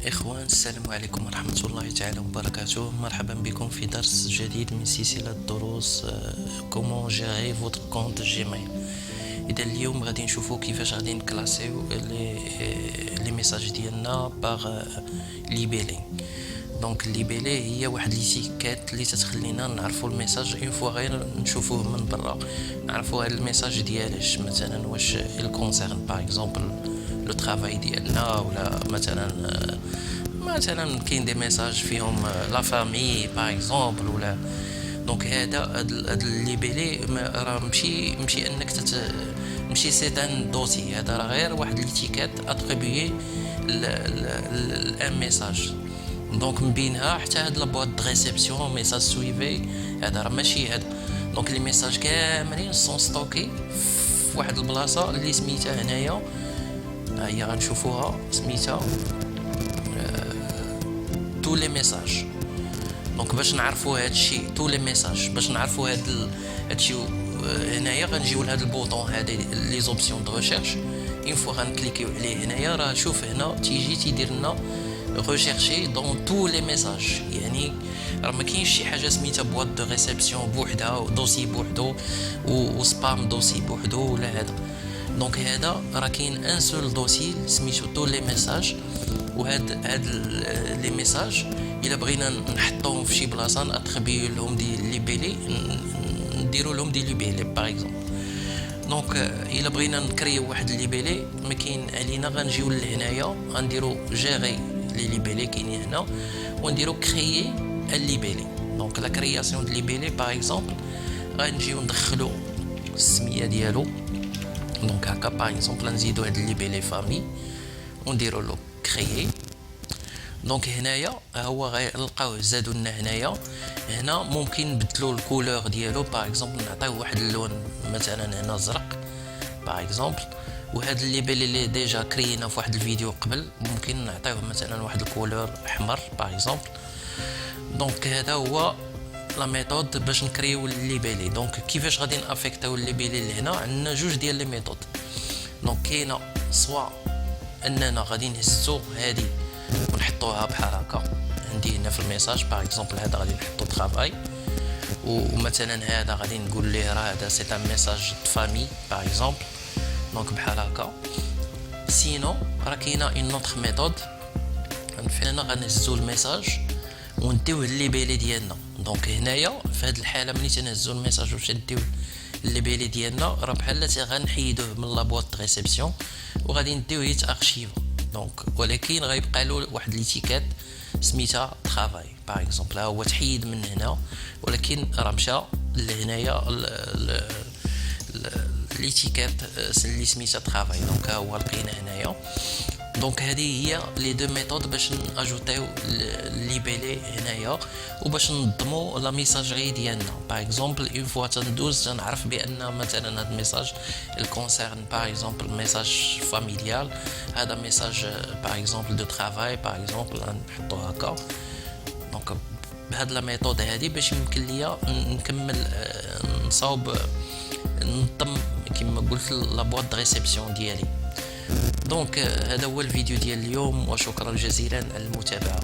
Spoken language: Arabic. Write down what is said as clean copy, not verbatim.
إخوان، السلام عليكم ورحمة الله تعالى وبركاته. مرحبا بكم في درس جديد من سلسلة دروس كومون جيري فوتر كونت جيميل. إذا اليوم غادي نشوفو كيفاش غادي نكلاسيو لي ميساج ديالنا باغ ليبيلي. دونك ليبيلي هي واحد ليتيكات اللي تتخلينا نعرفو الميساج اون فوا غير نشوفوه من برا، نعرفو هاد الميساج ديالاش، مثلا واش الكونسيرن باغ اكزومبل لو ترافاي ديالنا، ولا مثلا كاين دي ميساج فيهم لا فامي باغ اكزومبل ولا. دونك هاد ليبيلي راه ماشي انك ماشي سي ان دوسي، هذا راه غير واحد ليتيكات اتريبيي لان ميساج. دونك من بينها حتى هاد لابواط د ريسبسيون ميساج سويفي، هذا راه ماشي هذا. دونك لي ميساج كاملين سون ستوكي في واحد البلاصه اللي سميتها هنايا، هي غنشوفوها سميتها تو لي ميساج. دونك باش نعرفوا هاد الشيء تو لي ميساج، باش نعرفوا هادشي هنايا غنجيو لهاد البوطون هادي لي زوبسيون دو ريشيرش. اون فوا غنكليكيو عليه هنايا، راه شوف هنا تيدير لنا rechercher dans tous les messages. يعني راه ما كاينش شي حاجه سميتها بواط دو ريسبسيون بوحدها ودوسي بوحدو وسبام دوسي بوحدو ولا هذا. دونك هذا راه كاين ان سول دوسي سميتو تو لي ميساج، وهاد لي ميساج الا بغينا نحطوهم في شي بلاصه ناتريبيو لهم دي ليبيلي، نديروا لهم دي ليبيلي باغ اكزومبل. دونك الا بغينا نكريو واحد ليبيلي ما كاين علينا، غنجيو لهنايا غنديرو جيري لي ليبيلي كاينين هنا، ونديرو كريي الليبيلي. دونك لا كرياسيون دو ليبيلي باغ اكزومبل غنجيو ندخلو السميه ديالو. دونك هكا باغ اكزومبل نزيدو هاد الليبيلي فامي ونديرو له كريي. دونك هنايا هو غنلقاوه زادو لنا هنا ممكن نبدلو الكولور ديالو، باغ اكزومبل نعطيوه واحد اللون مثلا هنا زرق باغ اكزومبل. وهاد الليبيلي اللي ديجا كرينا في واحد الفيديو قبل ممكن نعطيوه مثلا واحد الكولور احمر باغ اكزومبل. دونك هذا هو لا ميثود باش نكريو الليبيلي. دونك كيفاش غادي نافيكتاو الليبيلي لهنا؟ عندنا جوج ديال لي ميثود. دونك كاينه سوا اننا غادي نهزو هادي ونحطوها بحال هكا عندي هنا في الميساج باغ اكزومبل، هذا غادي نحطو ترافاي، ومثلا هذا غادي نقول ليه راه هذا سي ان ميساج د فامي باغ اكزومبل. دونك بحال هكا. سينو راه كاينه اون اوتر ميثود، فينا غنهزو الميساج ونديوه الليبيلي ديالنا. دونك هنايا في هذه الحاله ملي تنهزو الميساج ونديو الليبيلي ديالنا، راه بحال غنحيدوه من لابواط د ريسبسيون وغادي نديوه يتارشيف. دونك ولكن غيبقى له واحد ليتيكات سميتها ترافاي باغ اكزومبل، هو تحيد من هنا ولكن راه مشى لهنايا ليتيكات اللي سميتها ترافاي. دونك ها هو لقينا هنايا. دونك هذه هي لي دو ميثود باش ناجوتيو ليبيلي هنايا وباش ننظمو لا ميساجري ديالنا. باغ اكزومبل اون فوا تندوز تنعرف بان مثلا هذا الميساج الكونسيرن باغ اكزومبل ميساج فاميليال، هذا ميساج باغ اكزومبل دو ترافاي باغ اكزومبل نحطو هكا. دونك بهاد لا ميثود هذه باش يمكن ليا نكمل نصاوب ننظم كما قلت لابواط د ريسبسيون ديالي. دونك هذا هو الفيديو ديال اليوم، وشكرا جزيلا على المتابعه.